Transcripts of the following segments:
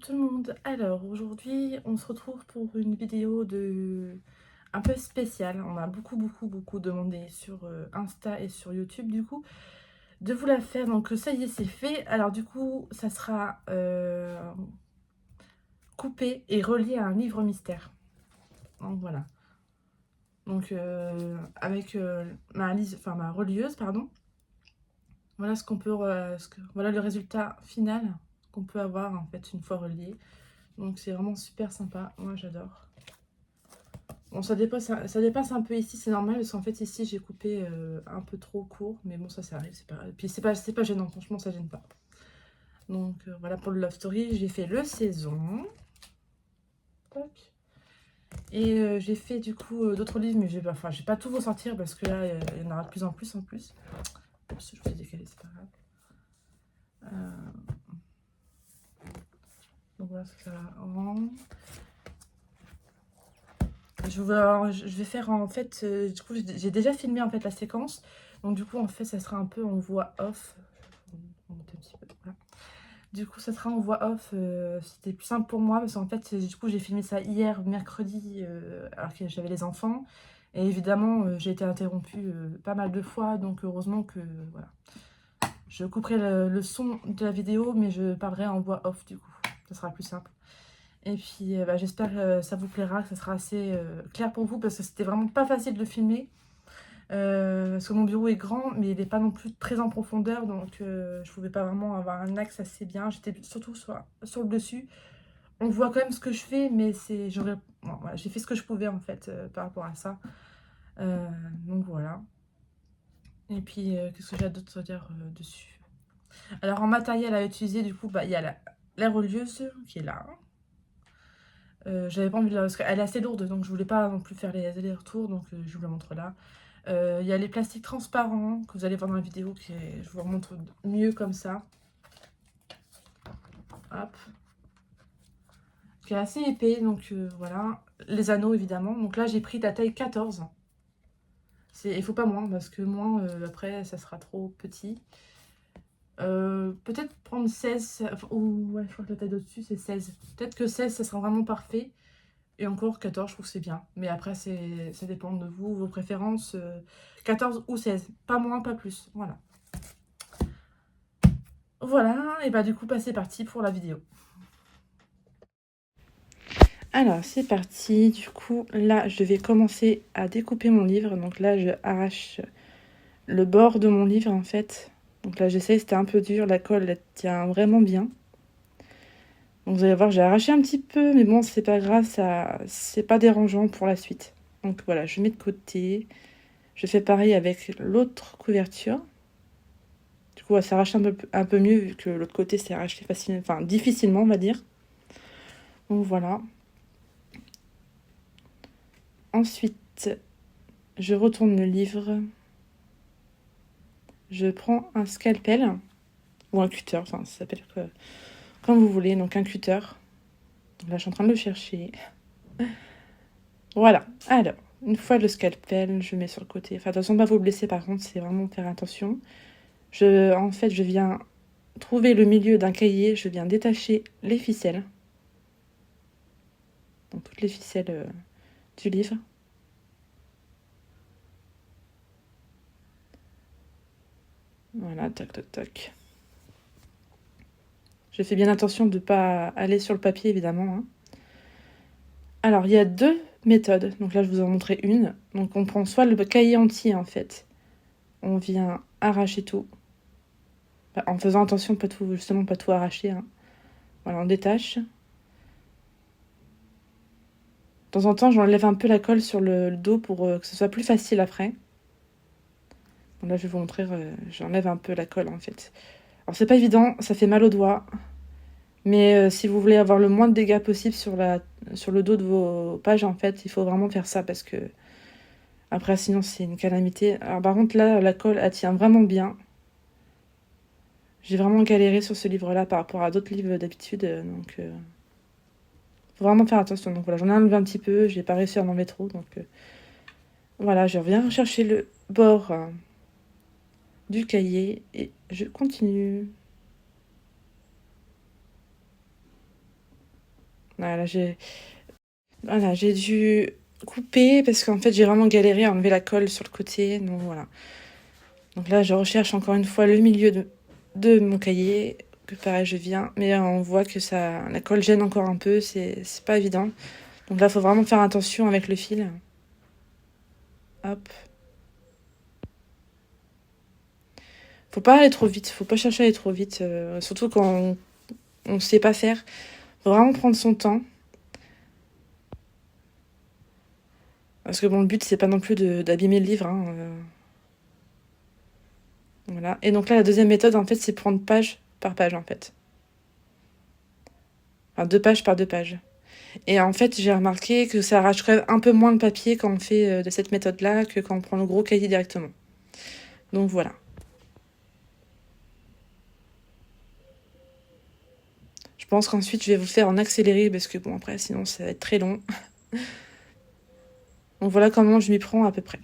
tout le monde. Alors aujourd'hui on se retrouve pour une vidéo un peu spéciale. On m'a beaucoup demandé sur Insta et sur YouTube du coup de vous la faire. Donc ça y est, c'est fait. Alors du coup ça sera coupé et relié à un livre mystère. Donc voilà. Donc avec ma relieuse, pardon. Voilà ce qu'on peut voilà le résultat final qu'on peut avoir en fait une fois relié. Donc c'est vraiment super sympa, moi j'adore. Bon, ça dépasse un peu ici, c'est normal, parce qu'en fait ici j'ai coupé un peu trop court, mais bon ça arrive, c'est pas grave. Puis c'est pas gênant, franchement ça gêne pas. Donc voilà pour le Love Story, j'ai fait le saison. Tac. Et j'ai fait du coup d'autres livres, mais je vais pas tout vous sortir parce que là il y en aura de plus en plus en plus. Oups, je vous ai décalé, c'est pas grave. Donc voilà ce que ça rend. Je vais faire en fait, du coup j'ai déjà filmé en fait la séquence, donc du coup en fait ça sera un peu en voix off. On monte un petit peu, voilà. Du coup ça sera en voix off, c'était plus simple pour moi parce qu'en fait du coup j'ai filmé ça hier mercredi alors que j'avais les enfants et évidemment j'ai été interrompue pas mal de fois, donc heureusement que voilà. Je couperai le son de la vidéo mais je parlerai en voix off du coup, ça sera plus simple. Et puis j'espère que ça vous plaira, que ça sera assez clair pour vous parce que c'était vraiment pas facile de filmer. Parce que mon bureau est grand mais il n'est pas non plus très en profondeur, donc je pouvais pas vraiment avoir un axe assez bien. J'étais surtout sur le dessus. On voit quand même ce que je fais, mais bon, voilà, j'ai fait ce que je pouvais en fait par rapport à ça. Donc voilà. Et puis qu'est-ce que j'ai d'autre à dire dessus? Alors en matériel à utiliser, du coup, il y a la relieuse qui est là. J'avais pas envie de la... Parce qu'elle est assez lourde, donc je voulais pas non plus faire les allers-retours, donc je vous la montre là. Il y a les plastiques transparents que vous allez voir dans la vidéo, je vous remontre mieux comme ça. Hop. Qui est assez épais, donc voilà. Les anneaux évidemment. Donc là j'ai pris la taille 14. Il faut pas moins, parce que moins après ça sera trop petit. Peut-être prendre 16, ou ouais, je crois que la taille d'au-dessus c'est 16. Peut-être que 16 ça sera vraiment parfait. Et encore 14 je trouve que c'est bien. Mais après ça dépend de vous, vos préférences. 14 ou 16. Pas moins, pas plus. Voilà. Voilà, et bah du coup c'est parti pour la vidéo. Alors c'est parti, du coup là je vais commencer à découper mon livre. Donc là je arrache le bord de mon livre en fait. Donc là j'essaie, c'était un peu dur, la colle elle tient vraiment bien. Donc vous allez voir, j'ai arraché un petit peu, mais bon c'est pas grave, c'est pas dérangeant pour la suite. Donc voilà, je mets de côté. Je fais pareil avec l'autre couverture. Du coup, ça s'arrache un peu mieux vu que l'autre côté s'est arraché facilement, enfin difficilement, on va dire. Donc voilà. Ensuite, je retourne le livre. Je prends un scalpel ou un cutter, enfin ça s'appelle comme vous voulez, donc un cutter. Donc là, je suis en train de le chercher. Voilà. Alors, une fois le scalpel, je mets sur le côté. Enfin, attention, pas vous blesser par contre, c'est vraiment faire attention. En fait, je viens trouver le milieu d'un cahier, je viens détacher les ficelles. Donc toutes les ficelles du livre. Voilà, toc toc toc. Je fais bien attention de ne pas aller sur le papier, évidemment. Hein. Alors, il y a deux méthodes. Donc là, je vous en montrer une. Donc, on prend soit le cahier entier, en fait. On vient arracher tout. En faisant attention, justement, pas tout arracher. Hein. Voilà, on détache. De temps en temps, j'enlève un peu la colle sur le dos pour que ce soit plus facile après. Donc là, je vais vous montrer, j'enlève un peu la colle, en fait. Alors, c'est pas évident, ça fait mal aux doigts. Mais si vous voulez avoir le moins de dégâts possible sur le dos de vos pages, en fait, il faut vraiment faire ça parce que après, sinon, c'est une calamité. Alors, par contre, là, la colle, elle tient vraiment bien. J'ai vraiment galéré sur ce livre-là par rapport à d'autres livres d'habitude. Donc, faut vraiment faire attention. Donc, voilà, j'en ai enlevé un petit peu. J'ai pas réussi à en enlever trop. Donc, voilà, je reviens chercher le bord du cahier et je continue. Voilà, j'ai dû couper parce qu'en fait, j'ai vraiment galéré à enlever la colle sur le côté. Donc voilà. Donc là, je recherche encore une fois le milieu de mon cahier. Que pareil, je viens. Mais on voit que la colle gêne encore un peu. C'est pas évident. Donc là, il faut vraiment faire attention avec le fil. Hop. Faut pas aller trop vite. Faut pas chercher à aller trop vite. Surtout quand on sait pas faire. Faut vraiment prendre son temps. Parce que bon, le but, c'est pas non plus d'abîmer le livre. Hein. Voilà. Et donc là, la deuxième méthode, en fait, c'est prendre page par page, en fait. Enfin, 2 pages par 2 pages. Et en fait, j'ai remarqué que ça arrache quand même un peu moins le papier quand on fait de cette méthode-là que quand on prend le gros cahier directement. Donc voilà. Je pense qu'ensuite, je vais vous le faire en accéléré parce que bon, après, sinon, ça va être très long. Donc voilà comment je m'y prends à peu près.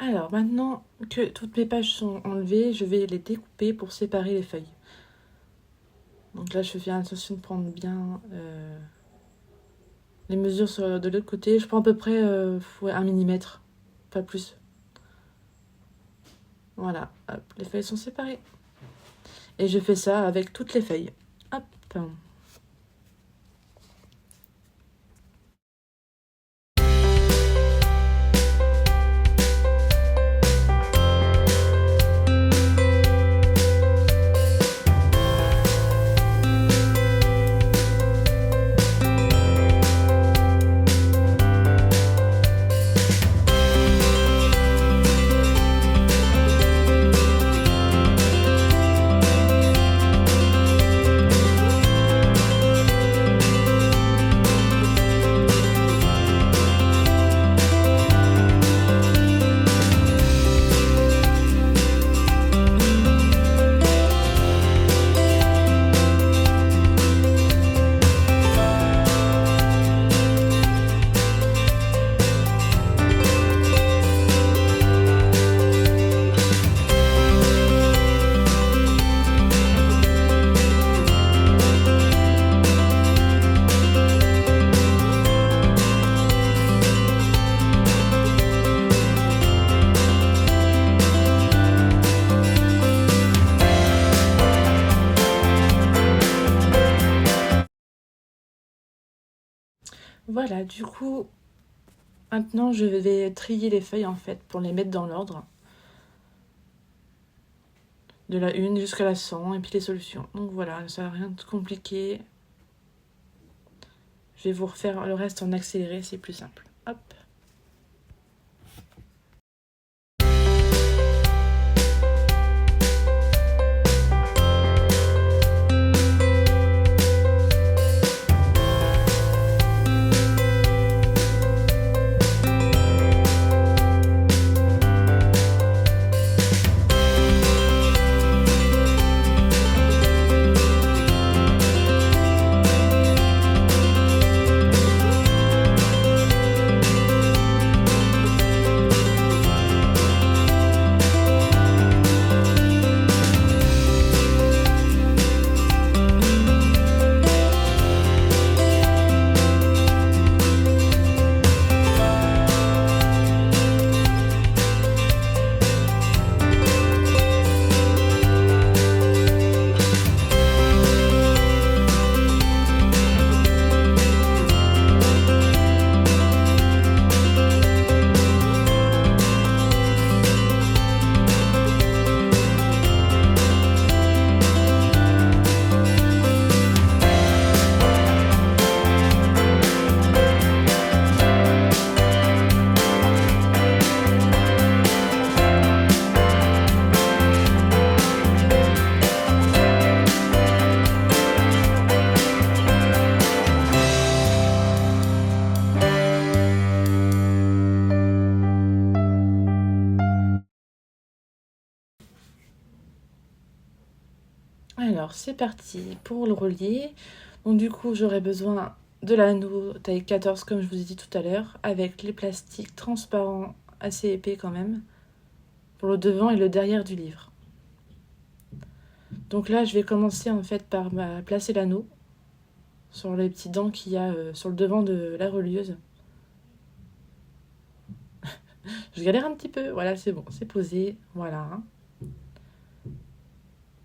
Alors maintenant que toutes mes pages sont enlevées, je vais les découper pour séparer les feuilles. Donc là, je fais attention de prendre bien les mesures de l'autre côté. Je prends à peu près ouais, 1 millimètre, pas plus. Voilà, hop, les feuilles sont séparées. Et je fais ça avec toutes les feuilles. Hop. Voilà, du coup, maintenant je vais trier les feuilles en fait pour les mettre dans l'ordre. De la 1 jusqu'à la 100 et puis les solutions. Donc voilà, ça n'a rien de compliqué. Je vais vous refaire le reste en accéléré, c'est plus simple. Hop. Alors, c'est parti pour le relier. Donc du coup, j'aurai besoin de l'anneau taille 14, comme je vous ai dit tout à l'heure, avec les plastiques transparents assez épais quand même, pour le devant et le derrière du livre. Donc là, je vais commencer en fait par placer l'anneau sur les petits dents qu'il y a sur le devant de la relieuse. Je galère un petit peu, voilà, c'est bon, c'est posé, voilà.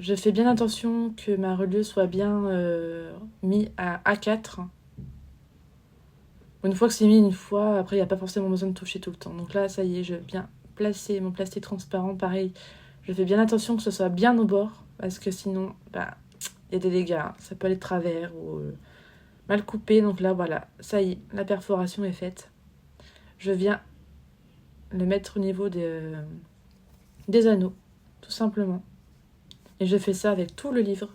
Je fais bien attention que ma relieuse soit bien mise à A4. Une fois que c'est mis une fois, après il n'y a pas forcément besoin de toucher tout le temps. Donc là, ça y est, je viens placer mon plastique transparent. Pareil, je fais bien attention que ce soit bien au bord, parce que sinon, bah, il y a des dégâts. Hein. Ça peut aller de travers ou mal coupé. Donc là, voilà, ça y est, la perforation est faite. Je viens le mettre au niveau des anneaux, tout simplement. Et je fais ça avec tout le livre.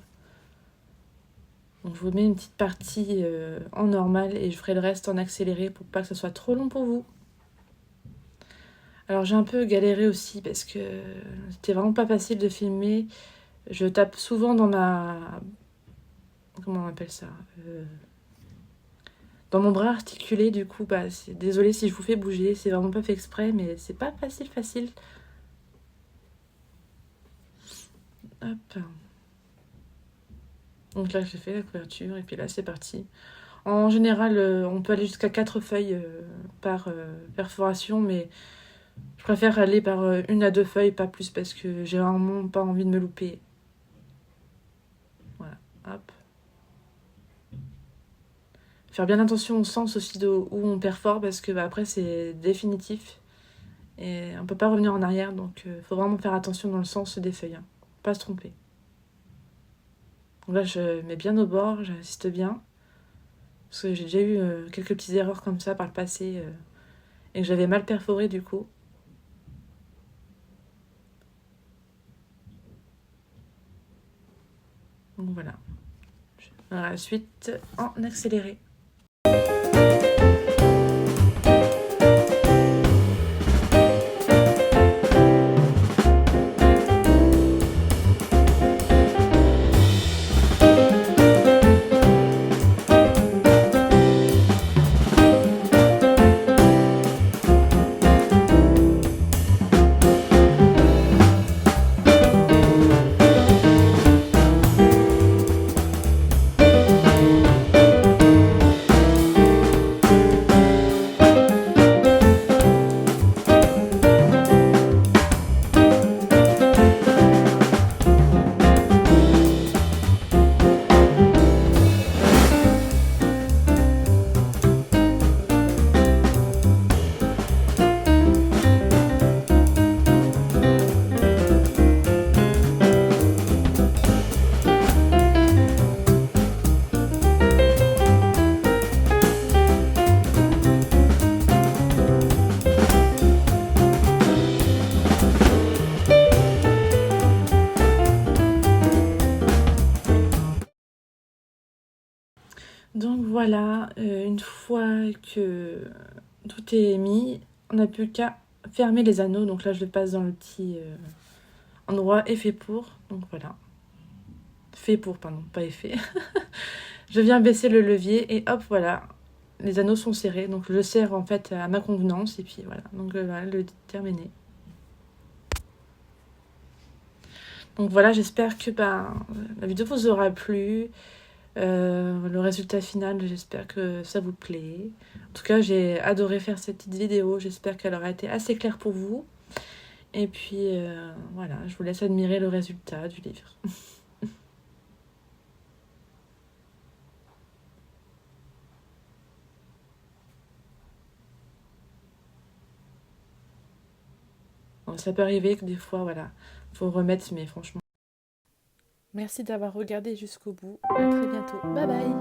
Donc je vous mets une petite partie en normal et je ferai le reste en accéléré pour pas que ce soit trop long pour vous. Alors j'ai un peu galéré aussi parce que c'était vraiment pas facile de filmer. Je tape souvent dans ma... Comment on appelle ça dans mon bras articulé, du coup, bah, désolée si je vous fais bouger, c'est vraiment pas fait exprès, mais c'est pas facile. Hop. Donc là, j'ai fait la couverture, et puis là, c'est parti. En général, on peut aller jusqu'à 4 feuilles par perforation, mais je préfère aller par 1 à 2 feuilles, pas plus, parce que j'ai vraiment pas envie de me louper. Voilà, hop. Faire bien attention au sens aussi où on perfore, parce que après c'est définitif. Et on peut pas revenir en arrière, donc faut vraiment faire attention dans le sens des feuilles. Hein. Pas se tromper. Donc là, je mets bien au bord, j'insiste bien. Parce que j'ai déjà eu quelques petites erreurs comme ça par le passé et que j'avais mal perforé du coup. Donc voilà. La suite en accéléré. Donc voilà, une fois que tout est mis, on n'a plus qu'à fermer les anneaux. Donc là, je le passe dans le petit endroit effet pour. Donc voilà. Fait pour, pardon, pas effet. Je viens baisser le levier et hop, voilà. Les anneaux sont serrés. Donc je le serre en fait à ma convenance. Et puis voilà. Donc voilà, le terminé. Donc voilà, j'espère que la vidéo vous aura plu. Le résultat final, j'espère que ça vous plaît. En tout cas, j'ai adoré faire cette petite vidéo. J'espère qu'elle aura été assez claire pour vous. Et puis voilà, je vous laisse admirer le résultat du livre. Bon, ça peut arriver que des fois, voilà, faut remettre, mais franchement. Merci d'avoir regardé jusqu'au bout. À très bientôt. Bye bye.